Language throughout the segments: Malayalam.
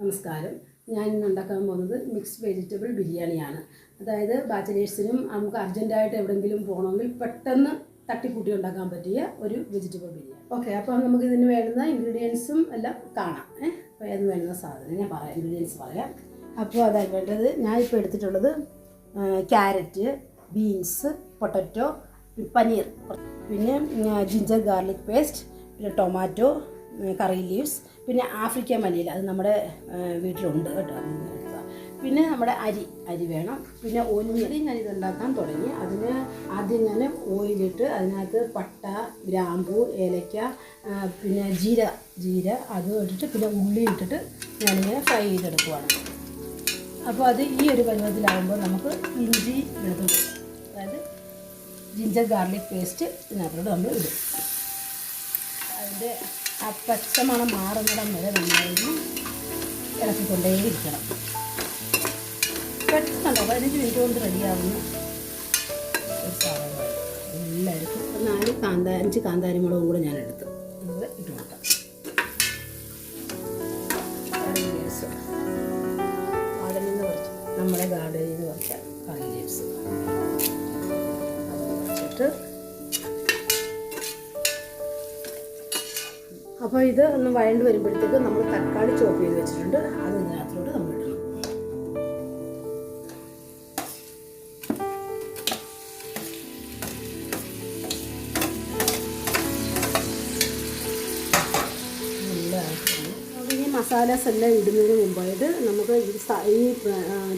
നമസ്കാരം. ഞാൻ ഇന്ന് ഉണ്ടാക്കാൻ പോകുന്നത് മിക്സ്ഡ് വെജിറ്റബിൾ ബിരിയാണിയാണ്. അതായത് ബാച്ചിലേഴ്സിനും നമുക്ക് അർജൻറ്റായിട്ട് എവിടെയെങ്കിലും പോകണമെങ്കിൽ പെട്ടെന്ന് തട്ടിക്കൂട്ടി ഉണ്ടാക്കാൻ പറ്റിയ ഒരു വെജിറ്റബിൾ ബിരിയാണി. ഓക്കെ, അപ്പോൾ നമുക്ക് ഇതിന് വേണ്ടുന്ന ഇൻഗ്രീഡിയൻസും എല്ലാം കാണാം. അപ്പോൾ അതിന് വേണ്ടുന്ന സാധനം ഞാൻ പറയാം, ഇൻഗ്രീഡിയൻസ് പറയാം. അപ്പോൾ അതായത് വേണ്ടത് ഞാനിപ്പോൾ എടുത്തിട്ടുള്ളത് ക്യാരറ്റ്, ബീൻസ്, പൊട്ടറ്റോ, പനീർ, പിന്നെ ജിഞ്ചർ ഗാർലിക് പേസ്റ്റ്, പിന്നെ ടൊമാറ്റോ, കറി ലീവ്സ്, പിന്നെ ആഫ്രിക്കൻ മല്ലിയില, അത് നമ്മുടെ വീട്ടിലുണ്ട് കേട്ടോ. പിന്നെ നമ്മുടെ അരി വേണം. പിന്നെ ഒന്നിരി ഞാനിത് ഉണ്ടാക്കാൻ തുടങ്ങി. അതിന് ആദ്യം ഞാൻ ഓയിലിട്ട് അതിനകത്ത് പട്ട, ഗ്രാമ്പൂ, ഏലക്ക, പിന്നെ ജീര അത് ഇട്ടിട്ട് പിന്നെ ഉള്ളി ഇട്ടിട്ട് ഞാനിങ്ങനെ ഫ്രൈ ചെയ്തെടുക്കുവാണ്. അപ്പോൾ അത് ഈ ഒരു പരുവത്തിലാകുമ്പോൾ നമുക്ക് ഇഞ്ചി വെളുത്തുള്ളി, അതായത് ജിഞ്ചർ ഗാർലിക് പേസ്റ്റ് ഇതിനകത്തോട്ട് നമ്മൾ ഇടും. അതിൻ്റെ ആ പച്ചമണം മാറുന്നിടം വരെ നന്നായിരുന്നു ഇളക്കിക്കൊണ്ടേയിരിക്കണം. പെട്ടെന്നുണ്ടോ 15 മിനിറ്റ് കൊണ്ട് റെഡിയാവുന്ന ഒരു സാധനമാണ്. എല്ലാവർക്കും 5 കാന്താരിമുളകും കൂടെ ഞാൻ എടുത്തു ഇത് ഇട്ട് കൊടുക്കാം. ഗാർഡനിൽ നിന്ന് കുറച്ച് നമ്മുടെ ഗാർഡനിൽ നിന്ന് കുറച്ച് കറി ലീവ്സ് അത് വെച്ചിട്ട്, അപ്പോൾ ഇത് ഒന്ന് വഴണ്ട് വരുമ്പോഴത്തേക്ക് നമ്മൾ തക്കാളി ചോപ്പ് ചെയ്ത് വെച്ചിട്ടുണ്ട്, അത് ഇതിനകത്തോട്ട് നമ്മൾ ഇടണം. അപ്പോൾ ഈ മസാലാസ് എല്ലാം ഇടുന്നതിന് മുമ്പായിട്ട് നമുക്ക് ഈ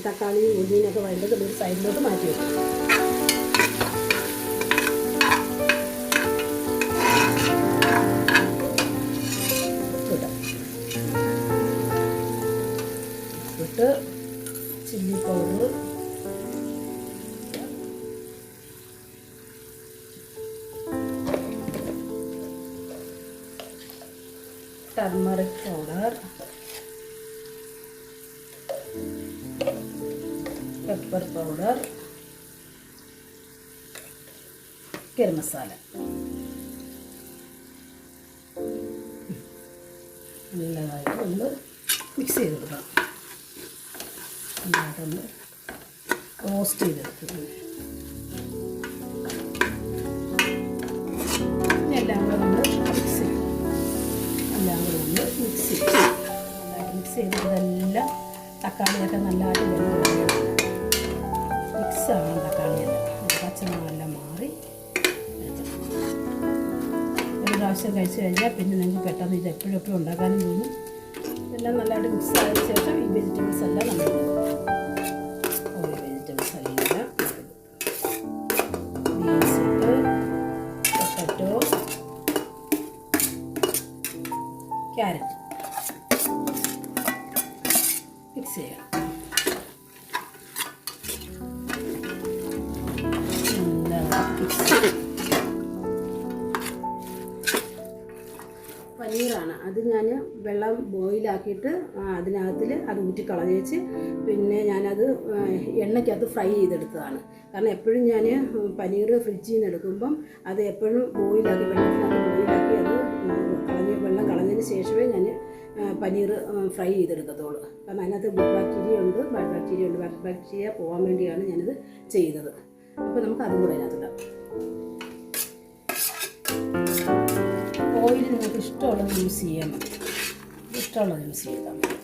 തക്കാളി ഉള്ളിനൊക്കെ വഴണ്ടത് ഒരു സൈഡിലോട്ട് മാറ്റി വെക്കും. Chilli powder, turmeric powder, pepper powder, garam masala നല്ലതായിട്ട് നമ്മൾ മിക്സ് ചെയ്ത് കൊടുക്കണം. നന്നായിട്ടൊന്ന് റോസ്റ്റ് ചെയ്തെടുക്കും. എല്ലാം കൂടെ നമ്മൾ മിക്സ് ചെയ്യും. മിക്സ് ചെയ്തതെല്ലാം തക്കാളിയൊക്കെ നല്ലതായിട്ട് മിക്സ് ആവണം. തക്കാളിയെല്ലാം പച്ചമണമെല്ലാം മാറി ഒരു പ്രാവശ്യം കഴിച്ച് കഴിഞ്ഞാൽ പിന്നെ നിങ്ങൾക്ക് പെട്ടെന്ന് ഇത് എപ്പോഴും ഉണ്ടാക്കാനും തോന്നും. എല്ലാം നല്ലതായിട്ട് മിക്സ് ആയതിനു ശേഷം ഈ വെജിറ്റബിൾസ് എല്ലാം നമ്മൾ വെജിറ്റബിൾസ് എല്ലാം ബീൻസ് ഇട്ട്, പൊട്ടറ്റോ, ക്യാരറ്റ് മിക്സ് ചെയ്യാം. പനീറാണ്, അത് ഞാൻ വെള്ളം ബോയിലാക്കിയിട്ട് അതിനകത്തിൽ അത് ഊറ്റിക്കളഞ്ഞേച്ച് പിന്നെ ഞാനത് എണ്ണയ്ക്കകത്ത് ഫ്രൈ ചെയ്തെടുത്തതാണ്. കാരണം എപ്പോഴും ഞാൻ പനീർ ഫ്രിഡ്ജിൽ നിന്ന് എടുക്കുമ്പം അത് എപ്പോഴും ബോയിലാക്കി ബോയിലാക്കി അത് വെള്ളം കളഞ്ഞതിന് ശേഷമേ ഞാൻ പനീർ ഫ്രൈ ചെയ്തെടുക്കത്തുള്ളൂ. കാരണം അതിനകത്ത് ഗുഡ് ബാക്ടീരിയ ഉണ്ട്, ബാഡ് ബാക്ടീരിയ പോകാൻ വേണ്ടിയാണ് ഞാനിത് ചെയ്തത്. അപ്പോൾ നമുക്ക് അതും കൂടെ അതിനകത്തിടാം. ഓയിൽ നിങ്ങൾക്ക് ഇഷ്ടമുള്ളത് യൂസ് ചെയ്യാൻ മതി, ഇഷ്ടമുള്ളത് യൂസ് ചെയ്താൽ മതി.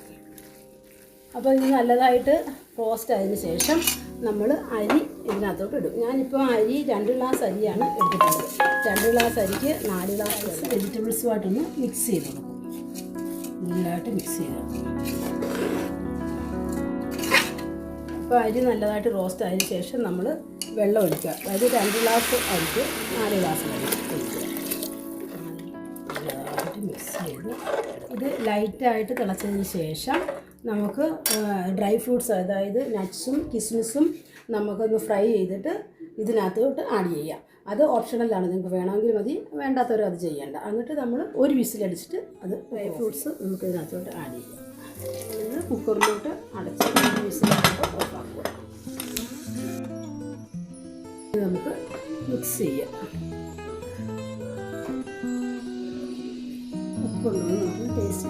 അപ്പോൾ ഇത് നല്ലതായിട്ട് റോസ്റ്റ് ആയതിനു ശേഷം നമ്മൾ അരി ഇതിനകത്തോട്ട് ഇടും. ഞാനിപ്പോൾ അരി 2 ഗ്ലാസ് അരിയാണ് എടുത്തിട്ടുള്ളത്. 2 ഗ്ലാസ് അരിക്ക് 4 ഗ്ലാസ് വെജിറ്റബിൾസുമായിട്ടൊന്ന് മിക്സ് ചെയ്ത് കൊടുക്കും. നല്ലതായിട്ട് മിക്സ് ചെയ്ത് കൊടുക്കും. അപ്പോൾ അരി നല്ലതായിട്ട് റോസ്റ്റ് ആയതിനു ശേഷം നമ്മൾ വെള്ളം ഒഴിക്കുക. അതായത് 2 ഗ്ലാസ് അരിക്ക് 4 ഗ്ലാസ് വെള്ളം ഒഴിക്കുക. മിക്സ് ചെയ്ത് ഇത് ലൈറ്റായിട്ട് തിളച്ചതിന് ശേഷം നമുക്ക് ഡ്രൈ ഫ്രൂട്ട്സ്, അതായത് നട്ട്സും കിസ്മിസും നമുക്കൊന്ന് ഫ്രൈ ചെയ്തിട്ട് ഇതിനകത്തോട്ട് ആഡ് ചെയ്യാം. അത് ഓപ്ഷണലാണ്, നിങ്ങൾക്ക് വേണമെങ്കിൽ മതി, വേണ്ടാത്തവരും അത് ചെയ്യേണ്ട. എന്നിട്ട് നമ്മൾ ഒരു വിസിലടിച്ചിട്ട് അത് ഡ്രൈ ഫ്രൂട്ട്സ് നമുക്ക് ഇതിനകത്തോട്ട് ആഡ് ചെയ്യാം. ഇത് കുക്കറിലോട്ട് അടച്ച് വിസിലാകുമ്പോൾ ഓഫാക്കുക. നമുക്ക് മിക്സ് ചെയ്യാം. ഉപ്പുണ്ടോ നമുക്ക് ടേസ്റ്റ്